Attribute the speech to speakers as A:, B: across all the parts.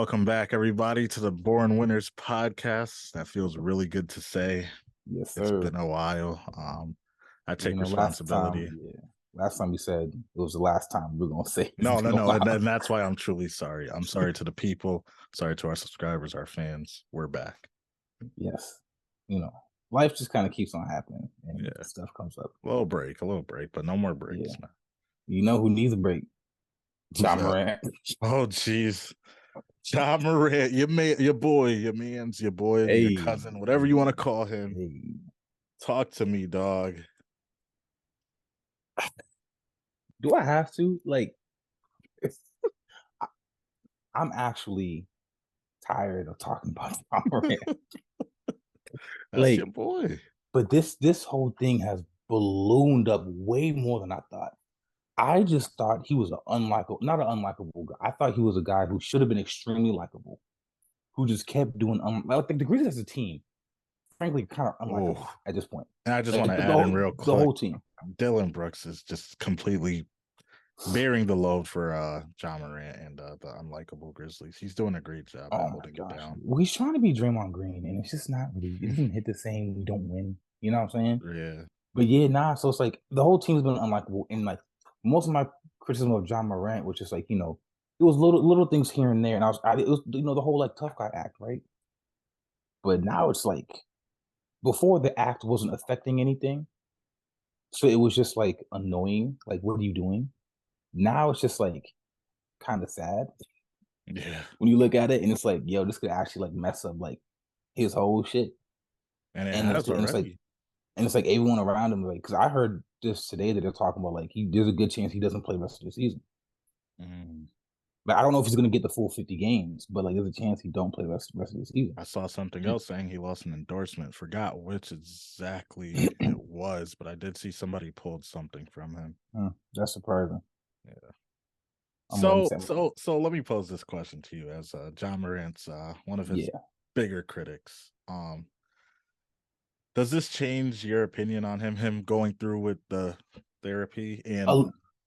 A: Welcome back, everybody, to the Born Winners podcast. That feels really good to say.
B: Yes,
A: It's
B: sir.
A: been a while. I take
B: Last time,
A: responsibility.
B: last time you said it was the last time we are gonna say it's
A: No,
B: been
A: no,
B: a
A: no. And,
B: while.
A: and that's why I'm truly sorry. I'm sorry to the people. Sorry to our subscribers, our fans. We're back.
B: Yes, life just kind of keeps on happening, and
A: Yeah.
B: stuff comes up.
A: A little break, but no more
B: Yeah,
A: breaks now.
B: you know who needs a break?
A: Who's
B: John
A: that?
B: Morant.
A: Oh, jeez. John Morant, your boy, your man's, your boy, your
B: Hey,
A: cousin, whatever you want to call him.
B: hey,
A: Talk to me, dog.
B: do I have to? I- I'm actually tired of talking about John Morant.
A: That's your
B: Like,
A: boy.
B: but this whole thing has ballooned up way more than I thought. I just thought he was not an unlikable guy. I thought he was a guy who should have been extremely likable, who just kept doing like the Grizzlies as a team, frankly, kind of unlikable
A: Oh,
B: at this point.
A: and I just
B: Like
A: want to
B: the
A: add in
B: whole
A: real
B: the
A: quick,
B: whole team.
A: Dylan Brooks is just completely bearing the load for John Morant and the unlikable Grizzlies. He's doing a great job at
B: Oh my
A: holding it
B: gosh,
A: down.
B: well, he's trying to be Draymond Green, and it's just not really. It doesn't hit the same. We don't win. You know what I'm saying?
A: Yeah.
B: But yeah, nah. So it's like the whole team's been unlikable, and like most of my criticism of John Morant was just like it was little things here and there, and it was the whole like tough guy act, right? But now it's like before the act wasn't affecting anything, so it was just like annoying. Like, what are you doing? Now it's just like kind of sad
A: Yeah.
B: when you look at it, and it's like, yo, this could actually like mess up like his whole shit.
A: And it
B: And
A: has already.
B: it's like everyone around him, like, because I heard this today that they're talking about like there's a good chance he doesn't play the rest of the season.
A: Mm.
B: But I don't know if he's going to get the full 50 games, but like there's a chance he don't play the rest of the season.
A: I saw something else saying he lost an endorsement. Forgot which exactly it was, but I did see somebody pulled something from him.
B: That's surprising.
A: Yeah.
B: I'm waiting to
A: So
B: say,
A: so so let me pose this question to you as John Morant's one of his
B: yeah.
A: bigger critics. Does this change your opinion on him going through with the therapy and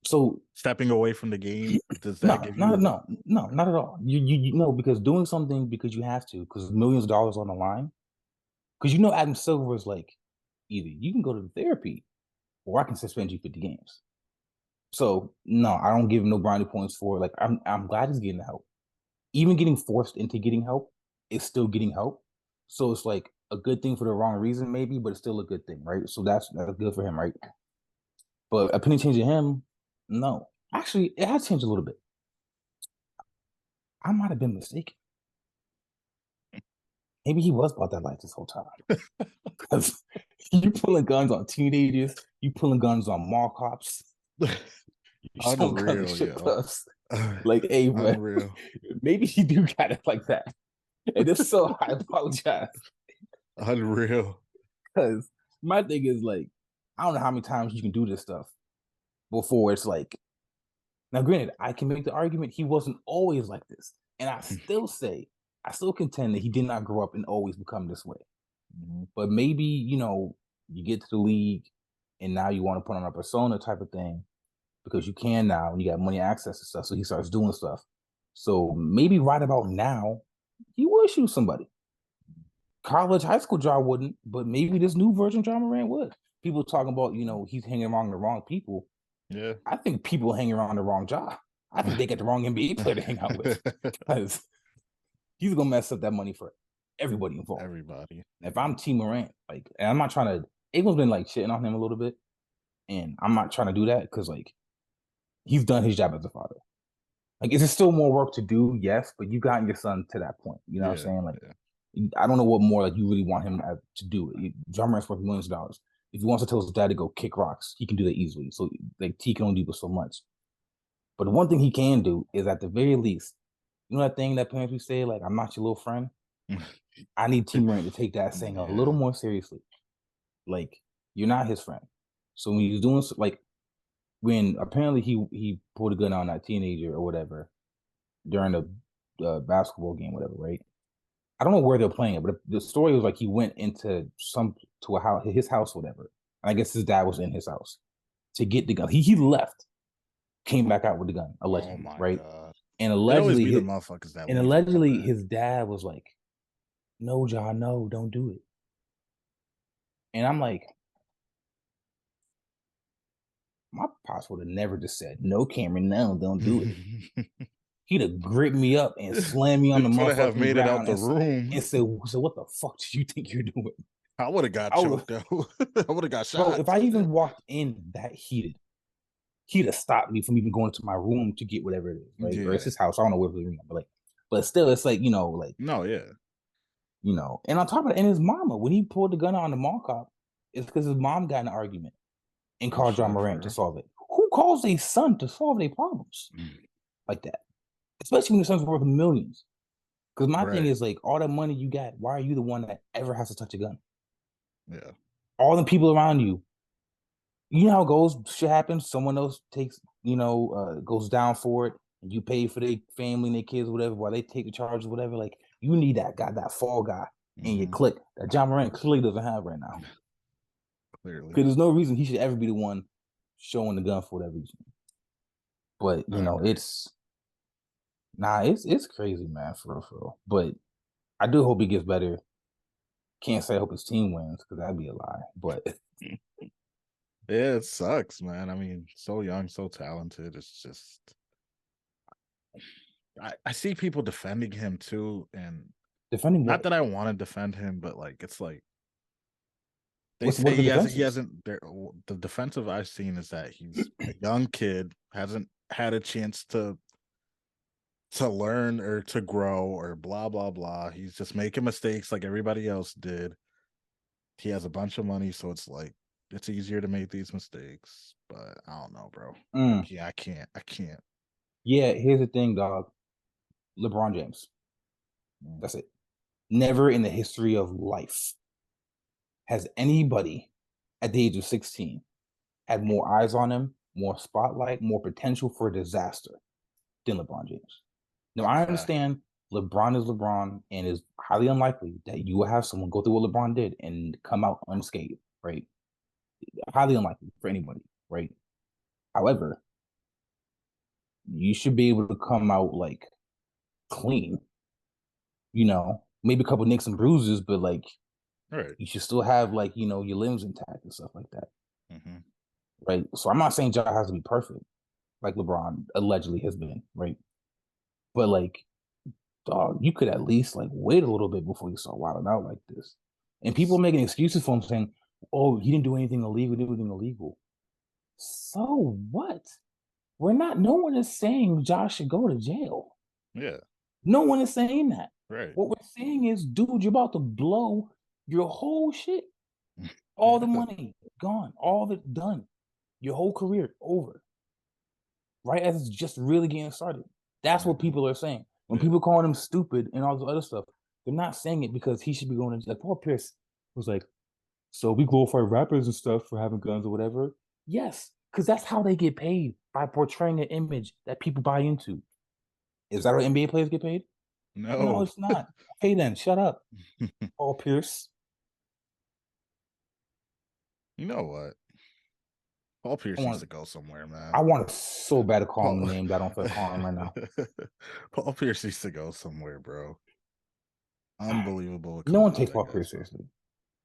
B: So
A: stepping away from the game? Does that
B: no,
A: give you
B: not at all. You know, because doing something because you have to, because millions of dollars on the line. Because Adam Silver is like, either you can go to the therapy or I can suspend you 50 games. So no, I don't give him no brownie points for it. Like I'm glad he's getting help. Even getting forced into getting help is still getting help. So it's like a good thing for the wrong reason, maybe, but it's still a good thing, right? So that's good for him, right? But opinion changing him, no. Actually, it has changed a little bit. I might have been mistaken. Maybe he was about that life this whole time. Because you pulling guns on teenagers, you pulling guns on mall cops, you showing guns at
A: unreal,
B: shit
A: yo?
B: clubs. Like, hey, bro,
A: Unreal.
B: maybe he do got it like that. And if so, I apologize.
A: Unreal.
B: Because my thing is like, I don't know how many times you can do this stuff before it's like, now granted, I can make the argument he wasn't always like this. And I still contend that he did not grow up and always become this way.
A: Mm-hmm.
B: But maybe, you get to the league and now you want to put on a persona type of thing because you can now and you got money access to stuff. So he starts doing stuff. So maybe right about now, he would shoot somebody. College, high school job wouldn't, but maybe this new version John Moran would. People talking about, he's hanging around the wrong people.
A: Yeah.
B: I think people hanging around the wrong job. I think they get the wrong NBA player to hang out with because he's gonna mess up that money for everybody involved.
A: Everybody.
B: If I'm Team Morant, like, and I'm not trying to, everyone's been like shitting on him a little bit, and I'm not trying to do that because like he's done his job as a father. Like, is there still more work to do? Yes, but you've gotten your son to that point. You know what I'm
A: Yeah.
B: saying? Like,
A: Yeah.
B: I don't know what more like you really want him to do. John Morant's worth millions of dollars. If he wants to tell his dad to go kick rocks, he can do that easily. So like T can only do so much. But the one thing he can do is at the very least, that thing that parents would say, like, I'm not your little friend. I need Team Morant to take that saying a little
A: Yeah.
B: more seriously. Like, you're not his friend. So when he's doing like when apparently he pulled a gun on that teenager or whatever during a basketball game, whatever, right? I don't know where they're playing it, but the story was like he went into to a house, his house, whatever. And I guess his dad was in his house to get the gun. He left, came back out with the gun,
A: Oh
B: allegedly,
A: my
B: right?
A: God.
B: And
A: It always
B: allegedly
A: be the
B: his,
A: motherfuckers that
B: and
A: leave and come
B: allegedly
A: back.
B: his dad was like, "No, John, no, don't do it." And I'm like, my pops would have never just said, "No, Cameron, no, don't do it." He'd have gripped me up and slammed me on
A: You
B: the
A: could have
B: motherfucking
A: made it out
B: ground
A: the room.
B: and said, "So what the fuck do you think you're doing?"
A: I would have got
B: I would,
A: choked out. I would have got
B: bro.
A: shot.
B: If I even walked in that heated, he'd have stopped me from even going to my room to get whatever it is, right? Or it's
A: Yeah.
B: his house. I don't know where it was, but like, but still, it's like
A: No, yeah.
B: And on top of that, and his mama, when he pulled the gun out on the mall cop, it's because his mom got in an argument and
A: Good
B: called John
A: shit
B: Morant
A: for
B: to
A: her.
B: solve it. Who calls a son to solve their problems like that? Especially when the son's worth millions. Because my thing
A: Right.
B: is like all the money you got, why are you the one that ever has to touch a gun?
A: Yeah.
B: All the people around you, you know how it goes, shit happens, someone else takes, goes down for it, and you pay for their family and their kids, whatever, while they take the charges, whatever. Like you need that guy, that fall guy in your
A: Hmm.
B: clique that John Morant clearly doesn't have right now.
A: Clearly.
B: Because there's no reason he should ever be the one showing the gun for whatever reason. But
A: I agree.
B: it's crazy, man, for real, for real. But I do hope he gets better. Can't say I hope his team wins because that'd be a lie. But
A: Yeah, it sucks, man. I mean, so young, so talented. It's just I see people defending him too, and
B: defending
A: not
B: what?
A: that I want to defend him, but it's like they
B: What
A: say
B: are the
A: he
B: defenses?
A: hasn't the defensive I've seen is that he's a young kid, hasn't had a chance to learn or to grow or blah blah blah. He's just making mistakes like everybody else did. He has a bunch of money, so it's like it's easier to make these mistakes. But I don't know, bro.
B: Mm.
A: I can't.
B: Yeah, here's the thing, dog. LeBron James.
A: Mm.
B: That's it. Never in the history of life has anybody at the age of 16 had more eyes on him, more spotlight, more potential for disaster than LeBron James. Now, I
A: Fact.
B: understand LeBron is LeBron and it's highly unlikely that you will have someone go through what LeBron did and come out unscathed, right? Highly unlikely for anybody, right? However, you should be able to come out like clean, maybe a couple nicks and bruises, but like
A: All right.
B: you should still have like, your limbs intact and stuff like that,
A: Mm-hmm.
B: right? So I'm not saying Ja has to be perfect like LeBron allegedly has been, right? But like, dog, you could at least like wait a little bit before you start wilding out like this. And people making excuses for him saying, "Oh, he didn't do anything illegal. He didn't do anything illegal." So what? We're not. No one is saying Josh should go to jail.
A: Yeah.
B: No one is saying that.
A: Right.
B: What we're saying is, dude, you're about to blow your whole shit. All the
A: Yeah.
B: money gone. All of it done. Your whole career over. Right as it's just really getting started. That's what
A: Hmm.
B: people are saying. When
A: Yeah.
B: people calling him stupid and all this other stuff, they're not saying it because he should be going to like Paul Pierce was like, so we glorify rappers and stuff for having guns or whatever. Yes, because that's how they get paid by portraying an image that people buy into. Is that how NBA players get paid? No,
A: No.
B: it's not. Okay, then shut up, Paul Pierce.
A: You know what? Paul
B: I
A: Pierce needs
B: want,
A: to go somewhere, man.
B: I want so bad to call him
A: Paul
B: a name that I don't feel like calling him right now.
A: Paul Pierce needs to go somewhere, bro. Unbelievable what
B: No
A: comes
B: one
A: out of
B: takes
A: that
B: Paul
A: guy's
B: Pierce
A: mouth.
B: seriously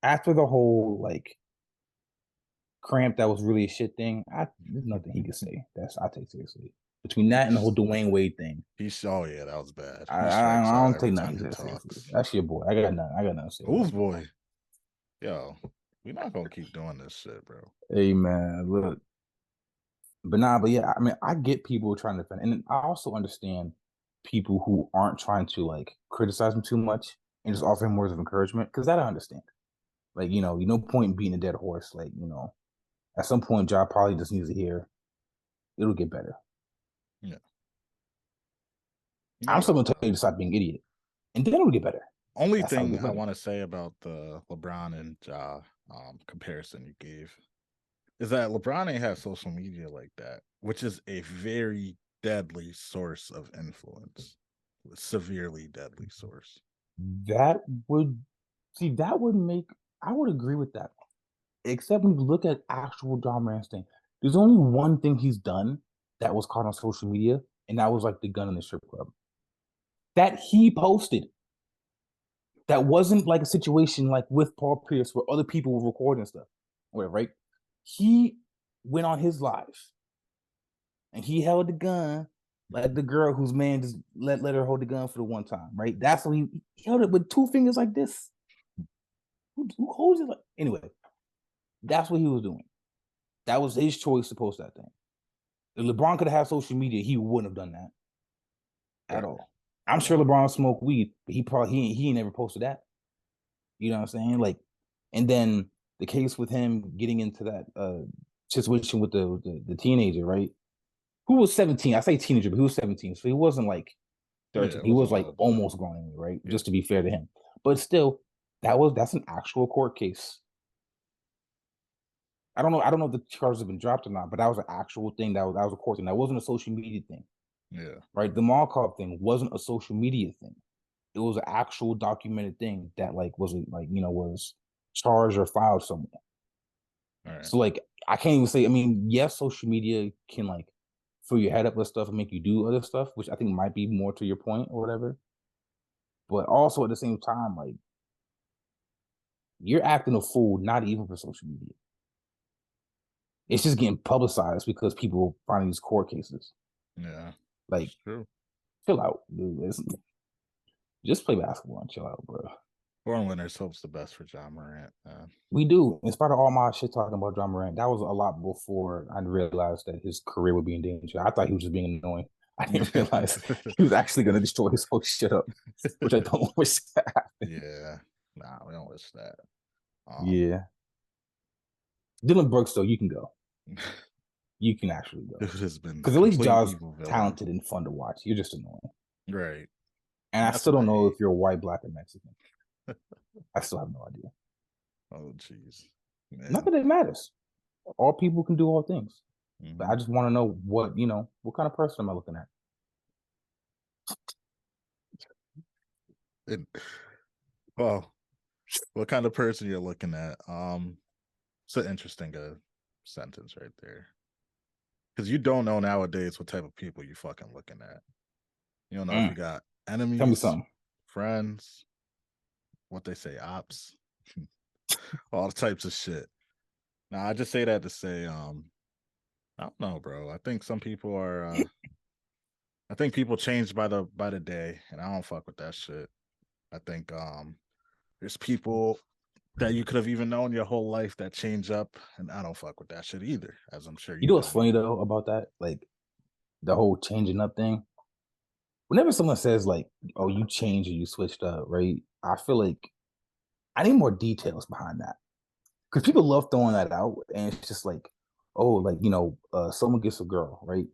B: after the whole like cramp that was really a shit thing. There's nothing he could say I take seriously. Between that and the whole
A: He's
B: Dwayne Wade thing,
A: oh yeah, that was bad.
B: I,
A: He
B: I,
A: strikes
B: I
A: out
B: don't
A: every
B: take nothing
A: time
B: he
A: he
B: says seriously.
A: talks.
B: That's your boy. I got nothing to say about
A: Whose
B: him.
A: boy? Yo, we're not gonna keep doing this shit, bro.
B: Hey man, look, but yeah, I mean, I get people trying to defend, and I also understand people who aren't trying to like criticize him too much and just offer him words of encouragement because that I understand. Like, you no point in beating a dead horse. Like, at some point, Job probably just needs to hear it'll get better.
A: Yeah. You
B: I'm
A: know
B: still
A: what
B: gonna tell
A: though?
B: you to stop being an idiot, and then it'll get better.
A: Only
B: That's how it
A: thing
B: gets
A: I
B: better.
A: want to say about the LeBron and Ja comparison you gave is that LeBron ain't have social media like that, which is a very deadly source of influence, severely deadly source.
B: That would that would make I would agree with that. Except when you look at actual John Morant's thing, there's only one thing he's done that was caught on social media, and that was like the gun in the strip club that he posted. That wasn't like a situation like with Paul Pierce where other people were recording stuff, whatever, right? He went on his live and he held the gun like the girl whose man just let her hold the gun for the one time, right? That's when he held it with two fingers like this. Who holds it like anyway? That's what he was doing. That was his choice to post that thing. If LeBron could have had social media, he wouldn't have done that at
A: Right.
B: all. I'm sure
A: Yeah.
B: LeBron smoked weed, but he ain't never posted that. You know what I'm saying? Like, and then the case with him getting into that situation with the teenager, right? Who was 17? I say teenager, but he was 17, so he wasn't like
A: Yeah.
B: 13.
A: It
B: He
A: was a
B: was like
A: while ago.
B: almost grown anyway, right?
A: Yeah.
B: Just to be fair to him, but still, that's an actual court case. I don't know if the charges have been dropped or not, but that was an actual thing. That was a court thing. That wasn't a social media thing,
A: Yeah.
B: right? The mall cop thing wasn't a social media thing. It was an actual documented thing that like was like was charged or filed somewhere.
A: All right.
B: So like I can't even say. I mean, yes, social media can like fill your head up with stuff and make you do other stuff, which I think might be more to your point or whatever. But also at the same time, like you're acting a fool, not even for social media. It's just getting publicized because people are finding these court cases.
A: Yeah.
B: Like,
A: It's true.
B: chill out, dude. Just play basketball and chill out, bro.
A: Born winners hopes the best for John Morant.
B: We do. In spite of all my shit talking about John Morant, that was a lot before I realized that his career would be in danger. I thought he was just being annoying. I didn't realize he was actually going to destroy his whole shit up, which I don't wish to happen.
A: Yeah. Nah, we don't wish that. Um,
B: Yeah. Dylan Brooks, though, you can go.
A: dude
B: You can actually go.
A: has been
B: Because at least
A: complete
B: Jaw's
A: evil villain.
B: talented and fun to watch. You're just annoying.
A: Right.
B: And
A: And
B: I
A: that's
B: still
A: what
B: don't
A: I
B: know
A: hate.
B: if you're white, black, or Mexican. I still have no idea.
A: Oh, jeez.
B: Not
A: Man.
B: that it matters. All people can do all things. But I
A: Hmm.
B: just want to know what kind of person am I looking at?
A: And, well, what kind of person you're looking at? It's an interesting sentence right there. Because you don't know nowadays what type of people you fucking looking at. You don't know if you
B: Mm,
A: got
B: tell me
A: enemies,
B: something.
A: friends, what they say, ops, all types of shit. Now I just say that to say, I don't know, bro. I think some people are I think people change by the day, and I don't fuck with that shit. I think there's people that you could have even known your whole life that change up, and I don't fuck with that shit either, as I'm sure
B: You
A: you
B: know what's
A: don't
B: funny
A: either.
B: though about that? Like the whole changing up thing. Whenever someone says like, "Oh, you changed or you switched up," right? I feel like I need more details behind that because people love throwing that out, and it's just like, oh, like someone gets a girl, right?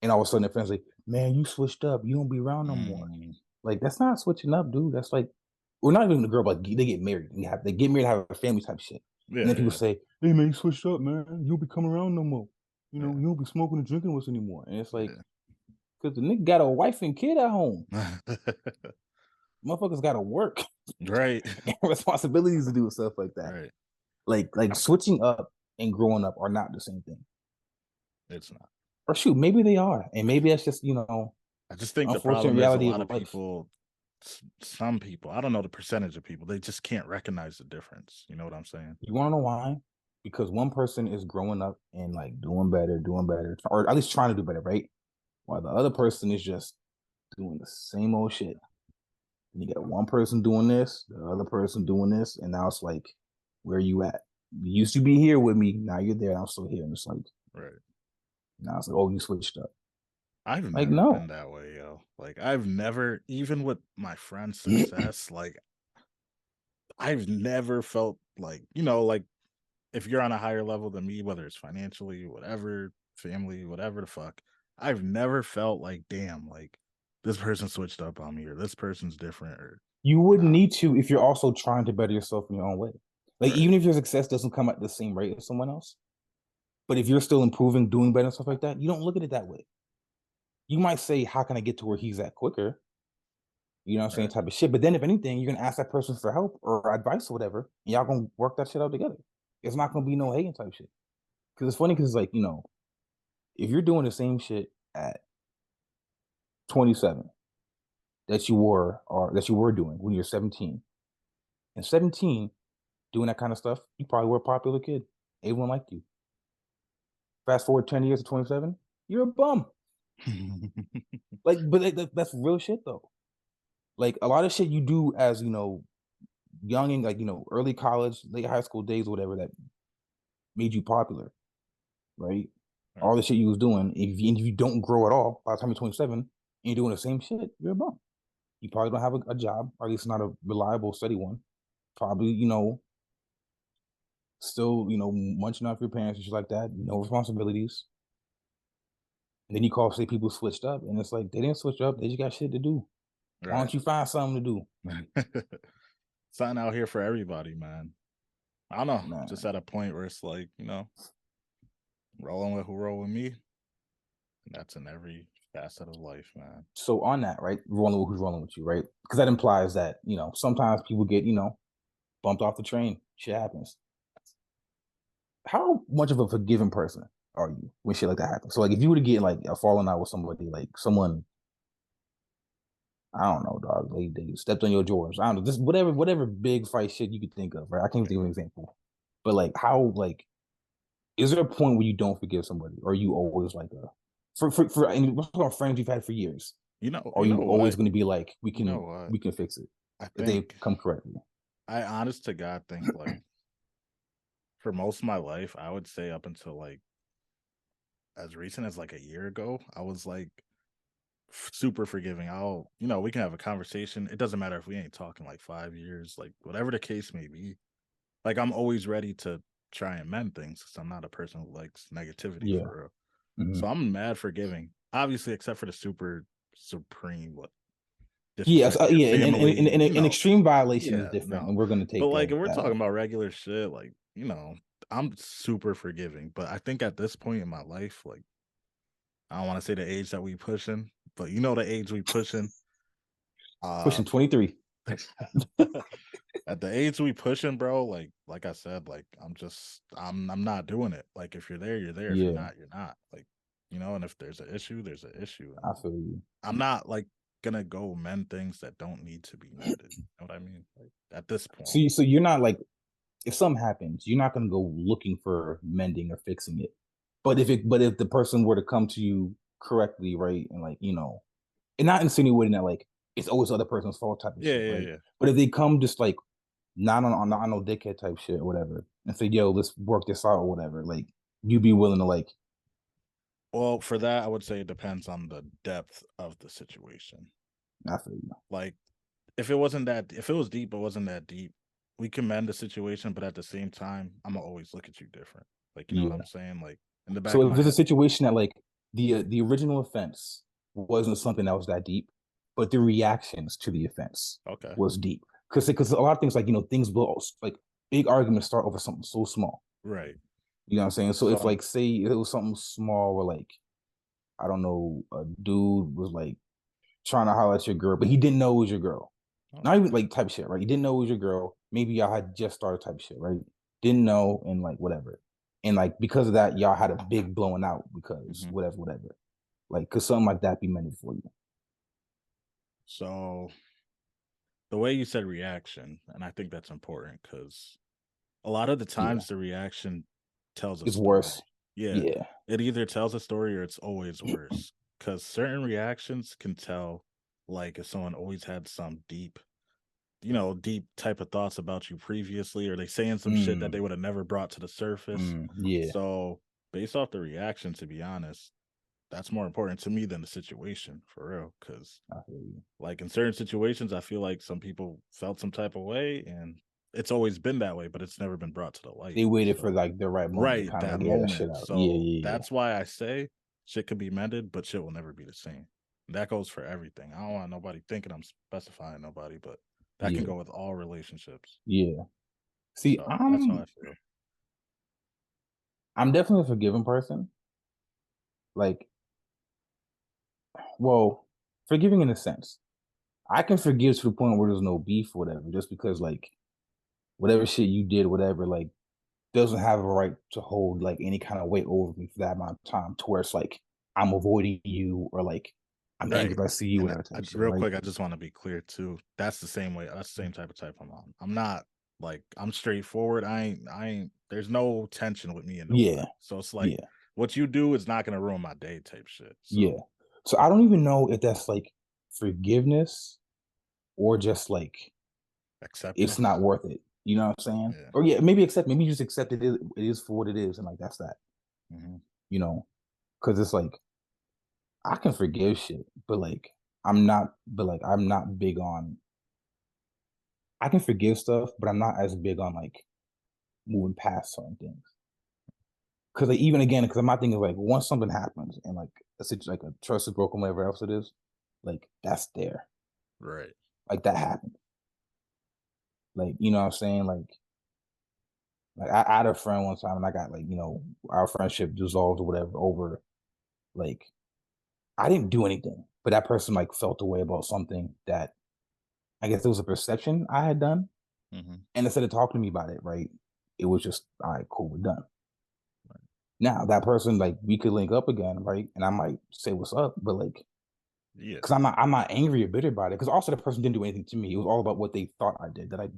B: And all of a sudden, their friends like, "Man, you switched up. You don't be around no more."
A: Mm,
B: Like that's not switching up, dude. That's like, we're not even a girl, but they get married. They get married, have a family type shit, and then
A: yeah,
B: people
A: yeah,
B: say, "Hey, man, you switched up, man. You don't be coming around no more.
A: yeah,
B: You don't be smoking and drinking with us anymore." And it's like,
A: yeah.
B: because the nigga got a wife and kid at home. Motherfuckers got to work
A: Right,
B: and responsibilities to do and stuff like that.
A: right.
B: Like switching up and growing up are not the same thing.
A: It's not.
B: Or shoot, maybe they are, and maybe that's just
A: I just think the
B: unfortunate
A: problem is a
B: reality of
A: lot of
B: life.
A: people, some people, I don't know the percentage of people, they just can't recognize the difference. You know what I'm saying?
B: You want to know why? Because one person is growing up and like doing better, or at least trying to do better, right? While the other person is just doing the same old shit. And you got one person doing this, the other person doing this, and now it's like, where you at? You used to be here with me, now you're there, and I'm still here. And it's like,
A: Right.
B: now it's like, oh, you switched up.
A: I've
B: Like,
A: never been
B: no,
A: that way, yo. Like I've never, even with my friend's success, like I've never felt like, like if you're on a higher level than me, whether it's financially, whatever, family, whatever the fuck, I've never felt like, damn, like this person switched up on me or this person's different or
B: you wouldn't
A: nah.
B: need to if you're also trying to better yourself in your own way. Like,
A: Right.
B: even if your success doesn't come at the same rate as someone else, but if you're still improving, doing better, and stuff like that, you don't look at it that way. You might say, how can I get to where he's at quicker? You know what I'm saying?
A: Right.
B: Type of shit. But then if anything, you're gonna ask that person for help or advice or whatever, and y'all gonna work that shit out together. It's not gonna be no hating type shit. Cause it's funny because it's like, if you're doing the same shit at 27 that you were or that you were doing when you're 17. And 17, doing that kind of stuff, you probably were a popular kid. Everyone liked you. Fast forward 10 years to 27, you're a bum. Like, but that's real shit though. Like a lot of shit you do as young and like early college, late high school days, or whatever that made you popular, right?
A: Right.
B: All the shit you was doing, if you don't grow at all by the time you're 27 and you're doing the same shit, you're a bum. You probably don't have a job, or at least not a reliable, steady one. Probably, still, munching off your parents and shit like that. No responsibilities. And then you call say people switched up, and it's like they didn't switch up. They just got shit to do. Why
A: Right.
B: don't you find something to do,
A: Something out here for everybody, man. I don't know. Just
B: man?
A: at a point where it's like, rolling with who roll with me. And that's in every facet of life, man.
B: So on that, right? Rolling with who's rolling with you, right? Because that implies that sometimes people get bumped off the train. Shit happens. How much of a forgiving person are you when shit like that happens? So like if you were to get like a falling out with somebody, like someone, I don't know, dog, they stepped on your drawers. I don't know, just whatever big fight shit you could think of, right? I can't think of an example. But like how like is there a point where you don't forgive somebody? Or are you always like a for and we're talking about friends you've had for years? Are
A: You
B: you
A: know
B: always
A: what?
B: gonna be like, we
A: You know
B: can
A: what?
B: we can fix it
A: I
B: if they
A: think
B: come correctly?
A: I honest to God think like for most of my life, I would say up until like as recent as like a year ago, I was like super forgiving. We can have a conversation. It doesn't matter if we ain't talking like 5 years, like whatever the case may be. Like I'm always ready to try and mend things because I'm not a person who likes negativity
B: Yeah.
A: for real.
B: Hmm.
A: So I'm mad forgiving, obviously, except for the super supreme what
B: Yeah,
A: disrespect your
B: yeah,
A: family,
B: an extreme violation is
A: yeah,
B: different,
A: no.
B: and we're gonna
A: But
B: take
A: like
B: that
A: if we're
B: that
A: talking
B: out.
A: about regular shit, like, I'm super forgiving. But I think at this point in my life, like I don't want to say the age that we pushing, but the age we pushing. Uh
B: Pushing 23.
A: at the age we pushing, bro, like I said, like I'm not doing it. Like if you're there, you're there. If you're
B: Yeah,
A: not, you're not. Like, and if there's an issue, there's an issue. And
B: I feel you.
A: I'm not like gonna go mend things that don't need to be mended. You know what I mean? Like at this
B: So
A: point.
B: you're not like, if something happens, you're not gonna go looking for mending or fixing it. But if the person were to come to you correctly, right, and like and not insinuating that like it's always the other person's fault type of
A: Yeah,
B: shit,
A: yeah,
B: right?
A: yeah.
B: But if they come just like not on no dickhead type shit or whatever, and say, "Yo, let's work this out" or whatever, like you be willing to like,
A: Well, for that, I would say it depends on the depth of the situation.
B: I feel you.
A: Like, if it was deep, but wasn't that deep, we can mend the situation, but at the same time, I'm gonna always look at you different. Like, you know what I'm
B: Yeah.
A: saying? Like, in the back
B: So
A: of
B: if
A: my
B: there's a
A: head,
B: situation that like the original offense wasn't something that was that deep, but the reactions to the offense
A: okay,
B: was deep, because a lot of things like things blow, like big arguments start over something so small.
A: right.
B: You know what I'm saying? So if
A: So,
B: like say it was something small where like I don't know, a dude was like trying to holler at your girl, but he didn't know it was your girl.
A: oh,
B: Not even like type shit, right? He didn't know it was your girl. Maybe y'all had just started type shit, right? Didn't know and like whatever. And like because of that, y'all had a big blowing out because
A: mhm.
B: whatever. Like could something like that be meant for you?
A: So the way you said reaction, and I think that's important because a lot of the
B: Yeah.
A: times the reaction tells a
B: It's worse.
A: story. Yeah,
B: Yeah.
A: it either tells a story or it's always worse. Because certain reactions can tell, like if someone always had some deep type of thoughts about you previously, or they saying some shit that they
B: Mm,
A: would have never brought to the surface.
B: yeah.
A: So based off the reaction, to be honest, that's more important to me than the situation for real. Because
B: I feel you.
A: like in certain situations, I feel like some people felt some type of way, and it's always been that way, but it's never been brought to the light.
B: They waited for
A: So
B: like the right moment to
A: right,
B: kind of
A: that
B: like air that shit
A: moment.
B: out. Yeah,
A: So
B: yeah, yeah.
A: that's why I say shit could be mended, but shit will never be the same. And that goes for everything. I don't want nobody thinking I'm specifying nobody, but that can
B: Yeah.
A: go with all relationships.
B: Yeah. See,
A: So that's how I
B: I'm
A: feel.
B: I'm definitely a forgiving person. Like, well, forgiving in a sense. I can forgive to the point where there's no beef or whatever, just because like whatever shit you did, whatever, like doesn't have a right to hold like any kind of weight over me for that amount of time to where it's like I'm avoiding you or like I'm angry
A: Right.
B: if I see you,
A: And
B: whatever type shit,
A: real
B: right?
A: quick, I just want to be clear too. That's the same way. That's the same type of type I'm on. I'm not like I'm straightforward. I ain't. There's no tension with me and
B: Yeah,
A: nobody. So it's like
B: yeah,
A: what you do is not gonna ruin my day, type shit.
B: yeah.
A: So
B: So I don't even know if that's like forgiveness or just like it's not
A: acceptance.
B: worth it. You know what I'm saying?
A: Yeah.
B: Or yeah, maybe accept. Maybe just accept it. It is for what it is, and like that's that.
A: Hmm.
B: You know, because it's like I can forgive shit, but like I'm not. But like I'm not big on. I can forgive stuff, but I'm not as big on like moving past certain things. Because like, even again, because my thing is like once something happens and like a situation, like a trust is broken, whatever else it is, like that's there.
A: Right.
B: Like that happened. Like you know what I'm saying? Like I had a friend one time, and I got like our friendship dissolved or whatever over like I didn't do anything, but that person like felt a way about something that I guess there was a perception I had done,
A: Hmm.
B: and instead of talking to me about it, right, it was just all right, cool, we're done. Now that person like we could link up again, right, and I might say what's up, but like
A: Yeah.
B: because I'm not angry or bitter about it, because also the person didn't do anything to me. It was all about what they thought I did that I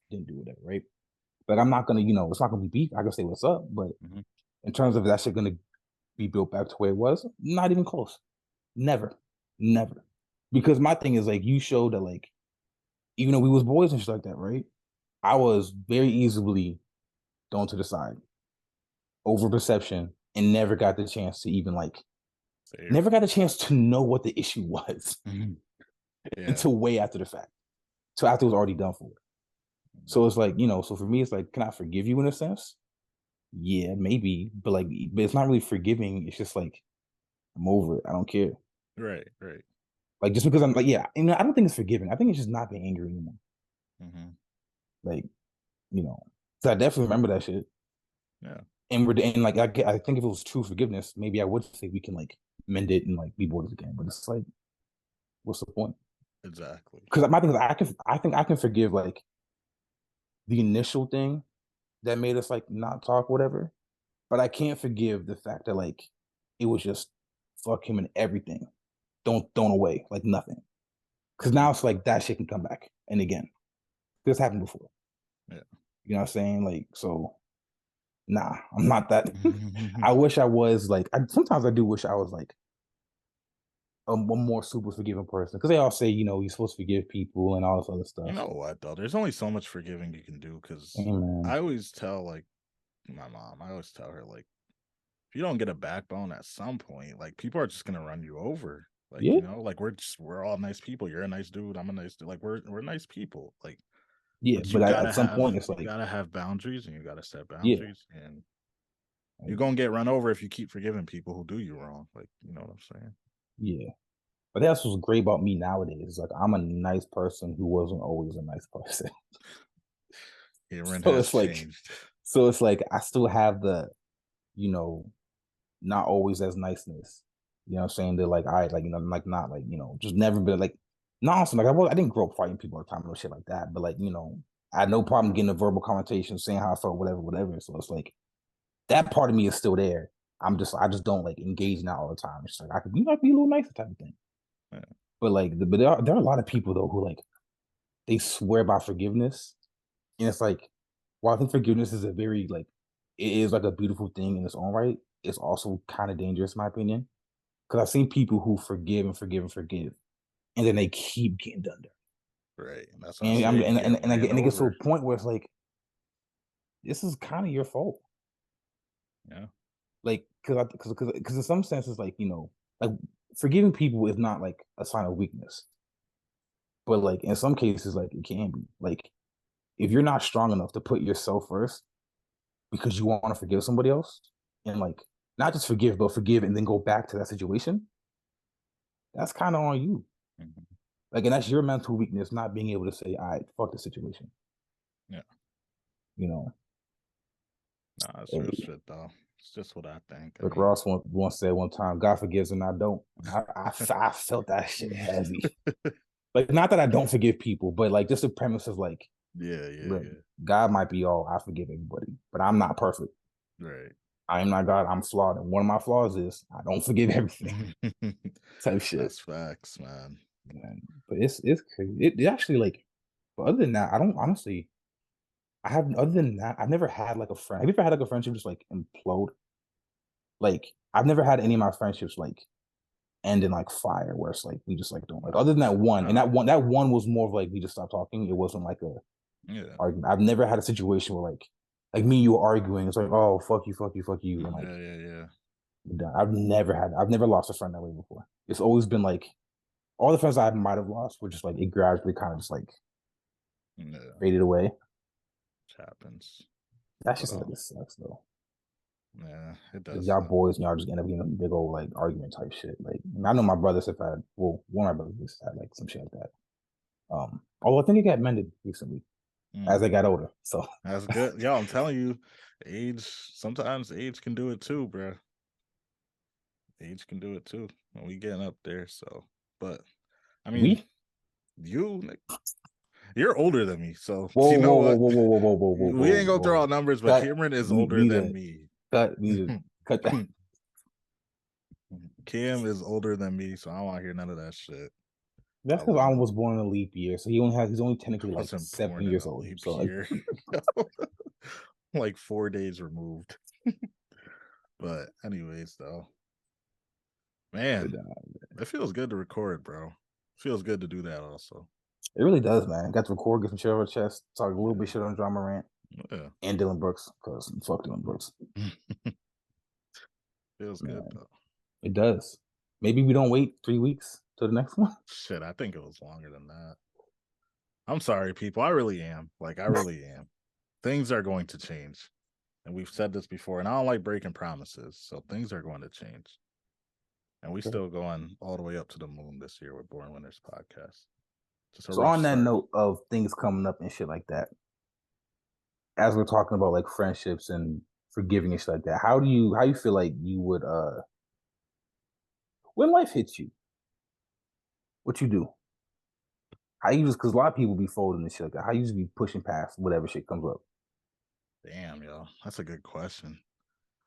B: didn't do whatever, right? Like I'm not gonna, it's not gonna be beef. I can say what's up, but
A: Hmm.
B: in terms of that shit gonna be built back to where it was, not even close. Never, never. Because my thing is like you showed that like even though we was boys and shit like that, right? I was very easily thrown to the side, over perception, and never got the chance to even like
A: Say your
B: never got a
A: piece.
B: chance to know what the issue was
A: Hmm. Yeah.
B: until way after the fact. So after it was already done for. So it's like, so for me, it's like, can I forgive you in a sense? Yeah, maybe, but like, but it's not really forgiving. It's just like I'm over it. I don't care.
A: Right. Right.
B: Like just because I'm like, yeah, I don't think it's forgiving. I think it's just not being angry anymore.
A: Hmm.
B: Like, you know, so I definitely remember that shit.
A: Yeah.
B: And like, I think if it was true forgiveness, maybe I would say we can like mend it and like be boys again. But it's like, what's the point?
A: Exactly.
B: Because my thing is, I think I can forgive like the initial thing that made us like not talk, whatever. But I can't forgive the fact that like it was just fuck him and everything. Don't thrown away like nothing. Because now
A: Hmm.
B: it's like that shit can come back. And again, this happened before.
A: Yeah.
B: You know what I'm saying? Like, so nah, I'm not that.
A: Hmm.
B: I wish I was like, sometimes I do wish I was like a more super forgiving person. Because they all say, you're supposed to forgive people and all this other
A: You
B: stuff.
A: know what though? There's only so much forgiving you can do because
B: Hey, man.
A: I always tell like my mom, I always tell her like if you don't get a backbone at some point, like people are just gonna run you over. Like,
B: Yeah.
A: like we're all nice people. You're a nice dude, I'm a nice dude. Like we're nice people. Like,
B: Yeah.
A: but
B: But at some point, it's
A: you
B: like,
A: gotta have boundaries and you gotta set
B: yeah.
A: boundaries and you're
B: Like,
A: gonna get run over if you keep forgiving people who do you wrong. Like, you know what I'm saying?
B: yeah. But that's what's great about me nowadays. Like, I'm a nice person who wasn't always a nice person.
A: Aaron
B: So
A: has
B: it's like,
A: changed.
B: I still have the, you know, not always as niceness. You know what I'm saying? They're like, I like, like not like, just never been like nonsense. Like I didn't grow up fighting people all the time or shit like that. But like, I had no problem getting a verbal connotation, saying how I felt, whatever, whatever. So it's like that part of me is still there. I just don't like engage in that all the time. It's like I could be like be a little nicer type of thing.
A: Yeah.
B: But like, but there are a lot of people though who like they swear by forgiveness, and it's like, while I think forgiveness is a very like, it is like a beautiful thing in its own right. It's also kind of dangerous, in my opinion, because I've seen people who forgive and forgive and forgive, and then they keep getting done dirty.
A: Right. And that's why I
B: And
A: say you get
B: and
A: ran
B: it gets to a
A: over.
B: point where it's like, this is kind of your fault.
A: Yeah.
B: Like, because in some senses, like like forgiving people is not like a sign of weakness, but like in some cases, like it can be. Like if you're not strong enough to put yourself first because you want to forgive somebody else, and like not just forgive, but forgive and then go back to that situation, that's kind of on you.
A: Hmm.
B: Like, and that's your mental weakness, not being able to say, "All right, fuck the situation."
A: Yeah.
B: You know,
A: Nah, that's real
B: hey,
A: shit though. It's just what I think. I
B: Rick
A: mean,
B: Ross once said one time, "God forgives and I don't." I felt that shit heavy. Like, not that I don't forgive people, but like just the premise of like,
A: yeah, yeah,
B: look,
A: yeah.
B: God might be all I forgive everybody, but I'm not perfect.
A: Right.
B: I am not God. I'm flawed, and one of my flaws is I don't forgive everything. Type shit.
A: That's facts, man.
B: Man. But it's crazy. It actually like. But other than that, I don't honestly. I have other than that, I've never had like a friend. Have you ever had like a friendship just like implode? Like I've never had any of my friendships like end in like fire where it's like we just like don't like other than that one. And
A: No,
B: that one was more of like we just stopped talking. It wasn't like a
A: yeah,
B: argument. I've never had a situation where like me and you were arguing. It's like, oh fuck you, fuck you, fuck you. And like
A: yeah, yeah, yeah.
B: I've never lost a friend that way before. It's always been like all the friends I might have lost were just like it gradually kind of just like
A: Yeah,
B: faded away.
A: it happens.
B: That's
A: But
B: just like it sucks though.
A: yeah, it
B: Cause
A: does
B: y'all
A: suck.
B: boys and y'all just end up getting a big old like argument type shit. Like I know my brothers have had well, one of my brothers had like some shit like that. Although I think it got mended recently as I
A: Mm,
B: got older. So
A: that's good. Yo, I'm telling you, age sometimes age can do it too, bro. Age can do it too. When we getting up there, so but I mean,
B: we
A: you you're older than me, so
B: whoa
A: you know
B: whoa whoa
A: what?
B: whoa whoa whoa whoa whoa whoa
A: We
B: whoa
A: ain't gonna throw
B: whoa
A: out numbers, but
B: cut.
A: Cameron is
B: We
A: older
B: need
A: than
B: to
A: me.
B: cut that.
A: Cam is older than me, so I don't want to hear none of that shit.
B: That's
A: I
B: because I
A: love
B: was born in a leap year, so he's only technically
A: I
B: like
A: wasn't
B: seven
A: born in
B: years
A: a
B: old.
A: leap
B: So like,
A: year. Like 4 days removed. But anyways, though,
B: but,
A: man, it feels good to record, bro. Feels good to do that also.
B: it really does, man. Got to record, get some shit off our chest, talk a little bit
A: Yeah.
B: shit on Drama Rant
A: Yeah.
B: and Dylan Brooks because fuck Dylan Brooks,
A: Feels good
B: man.
A: though.
B: It does. Maybe we don't wait 3 weeks to the next one.
A: Shit, I think it was longer than that. I'm sorry, people. I really am. Like, I really am. Things are going to change. And we've said this before, and I don't like breaking promises. So things are going to change. And we
B: Okay.
A: still going all the way up to the moon this year with Born Winners podcast. Just a
B: So
A: rough
B: on that
A: start.
B: note of things coming up and shit like that, as we're talking about like friendships and forgiving and shit like that, how you feel like you would when life hits you, what you do? How you just because a lot of people be folding and shit like that. How you just be pushing past whatever shit comes up.
A: Damn, yo. That's a good question.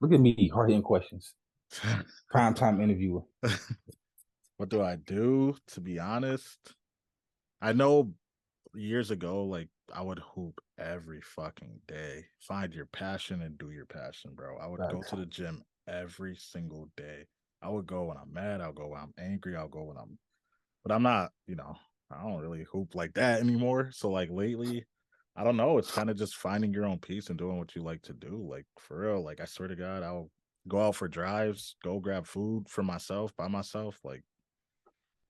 B: Look at me, hard hitting questions. Prime time interviewer.
A: What do I do? To be honest, I know years ago, like I would hoop every fucking day. Find your passion and do your passion, bro. I would go
B: Facts.
A: to the gym every single day. I would go when I'm mad. I'll go when I'm angry. I'll go when I'm, but I'm not, I don't really hoop like that anymore. So, like, lately, I don't know. It's kind of just finding your own peace and doing what you like to do. Like, for real, like, I swear to God, I'll go out for drives, go grab food for myself, by myself. Like,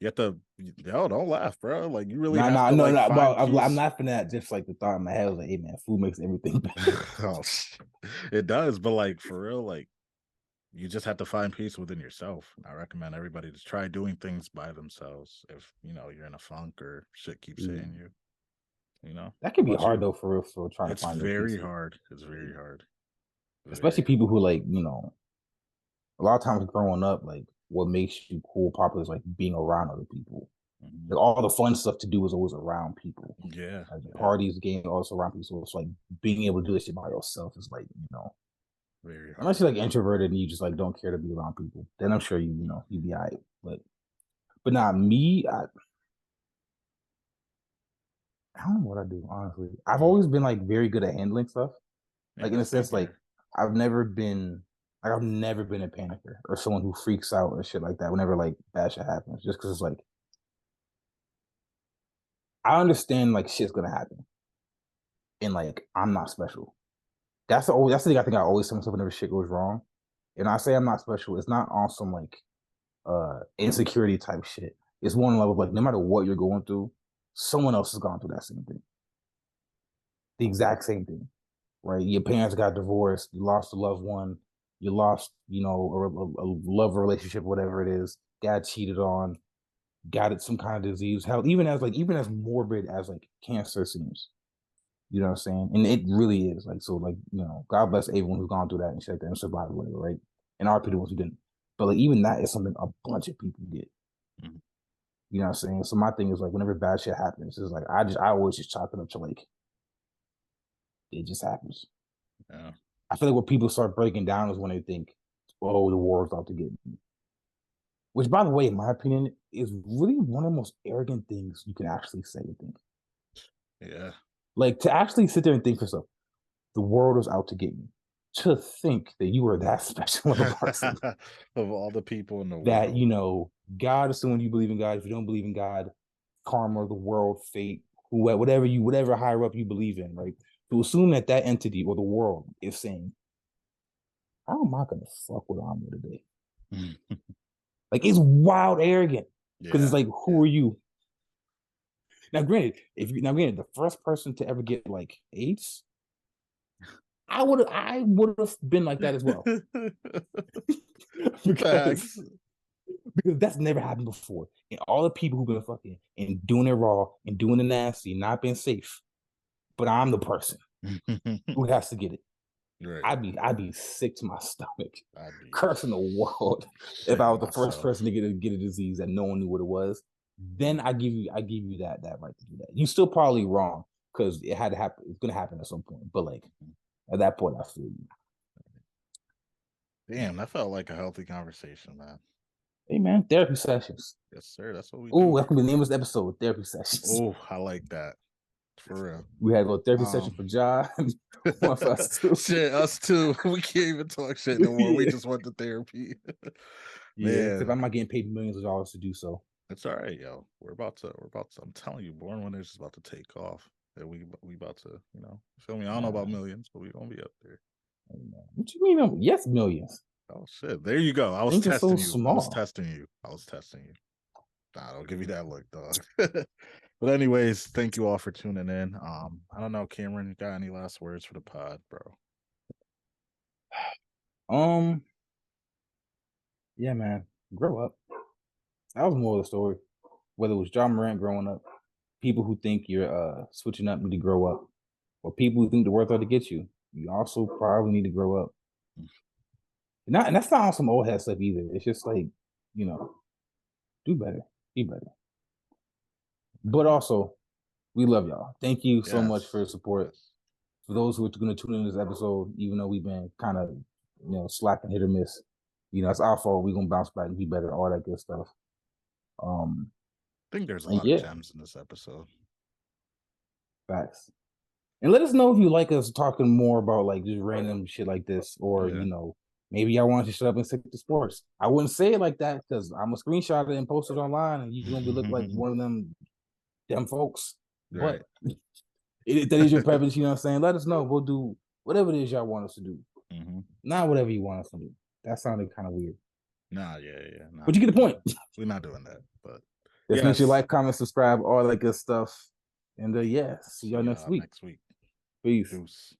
A: you have to, yo, don't laugh, bro. Like, you really
B: Nah,
A: have
B: nah,
A: to,
B: no,
A: like,
B: no.
A: find
B: Well, I'm
A: peace.
B: laughing at just like the thought in my head was like, hey man, food makes everything better.
A: Oh, it does, but like for real, like you just have to find peace within yourself. I recommend everybody to try doing things by themselves if you're in a funk or shit keeps
B: Yeah.
A: hitting you.
B: That
A: How
B: can be
A: about
B: hard
A: you?
B: though, for real, for trying to
A: It's
B: find your
A: very
B: peace.
A: hard. It's very hard.
B: Especially
A: Very
B: people who like, a lot of times growing up, like what makes you cool, popular is like being around other people.
A: hard.
B: Like all the fun stuff to do is always around people.
A: Yeah,
B: Like the
A: yeah,
B: parties, games, also around people. So it's like being able to do this shit by yourself is like,
A: very
B: unless
A: hard.
B: you're like introverted and you just like don't care to be around people, then I'm sure you'd be all right. But not me, I don't know what I do, honestly. I've
A: Mm.
B: always been like very good at handling stuff. Like in
A: Yeah,
B: a
A: same
B: sense,
A: here.
B: like I've never been I've never been a panicker or someone who freaks out or shit like that whenever like bad shit happens. Just because it's like I understand like shit's gonna happen and like I'm not special. That's the thing I think I always tell myself whenever shit goes wrong. And I say I'm not special, it's not on some like insecurity type shit. It's one level of like no matter what you're going through, someone else has gone through that same thing. The exact same thing. Right? Your parents got divorced, you lost a loved one, you lost, a love relationship, whatever it is, got cheated on, got it some kind of disease. Hell, even as morbid as like cancer seems, you know what I'm saying? And it really is like so like God bless everyone who's gone through that and shit like that and survived whatever, right? And our people who didn't. But like even that is something a bunch of people get.
A: Mhm.
B: You know what I'm saying? So my thing is like whenever bad shit happens, it's like I always just chalk it up to like it just happens.
A: Yeah.
B: I feel like when people start breaking down is when they think, oh, the war is out to get me. Which, by the way, in my opinion, is really one of the most arrogant things you can actually say and think.
A: Yeah.
B: Like to actually sit there and think for yourself, the world is out to get me. To think that you are that special of a person,
A: Of all the people in the
B: that
A: world.
B: God is someone you believe in God. If you don't believe in God, karma, the world, fate, whatever higher up you believe in, right? To assume that that entity or the world is saying, "How am I gonna fuck with Armor today?" Like it's wild arrogant because it's
A: Yeah.
B: like, who
A: Yeah.
B: are you? Now granted, the first person to ever get like AIDS, I would have been like that as well because
A: Facts.
B: because that's never happened before. And all the people who've been fucking and doing it raw and doing the nasty, not being safe, but I'm the person who has to get it.
A: Right.
B: I'd be sick to my stomach,
A: I'd be
B: cursing the world if I
A: shitting
B: was the first
A: myself.
B: person to get a disease that no one knew what it was. Then I give you that right to do that. You still probably wrong because it had to happen. It's gonna happen at some point. But like at that point, I feel you.
A: Damn, that felt like a healthy conversation, man.
B: Hey man, therapy sessions.
A: Yes, sir. That's what we do
B: Oh, that's
A: here.
B: gonna be the name of this episode. Therapy sessions.
A: Oh, I like that. For real.
B: We had a little therapy session
A: Um
B: for John, one for us too.
A: shit, us too. We can't even talk shit no more. We
B: Yeah,
A: just went to therapy.
B: yeah. Because
A: Man,
B: I'm not getting paid millions of dollars to do so.
A: it's all right, yo. We're about to, I'm telling you, Born Winners is about to take off. And we about to, feel me? I don't know about
B: Nah,
A: millions, but we gonna be up there.
B: what you mean? Yes, millions.
A: Oh shit. There you go. I was
B: Thinking so
A: testing you. I was
B: small.
A: testing you. I was testing you. Nah, don't give me that look, dog. But anyways, thank you all for tuning in. I don't know, Cameron, you got any last words for the pod, bro?
B: Um, yeah, man, grow up. That was more of the story. Whether it was John Morant growing up, people who think you're switching up need to grow up, or people who think the world's out to get you. You also probably need to grow up. And that's not on some old head stuff either. It's just like, you know, do better, be better. But also, we love y'all. Thank you so much for
A: Yes.
B: your support.
A: Yes.
B: For those who are going to tune in this episode, even though we've been kind of, slacking hit or miss, it's our fault. We're gonna bounce back and be better, all that good stuff. Um,
A: I think there's a
B: and
A: lot of
B: yeah,
A: gems in this episode.
B: facts. And let us know if you like us talking more about like just random shit like this,
A: Oh
B: or
A: yeah.
B: maybe I want to shut up and stick to sports. I wouldn't say it like that because I'm a screenshot it and post it online, and you're gonna be look like one of them folks.
A: Right.
B: But that is your preference, you know what I'm saying? Let us know. We'll do whatever it is y'all want us to do.
A: Mm-hmm.
B: Not whatever you want us to do. That sounded kind of weird.
A: Nah, yeah. Nah,
B: But you get the point.
A: we're not doing that. But
B: Just make sure you
A: yes.
B: like, comment, subscribe, all that good stuff. And yeah, see
A: See
B: y'all next
A: y'all
B: week.
A: next week.
B: Peace.
A: Deuce.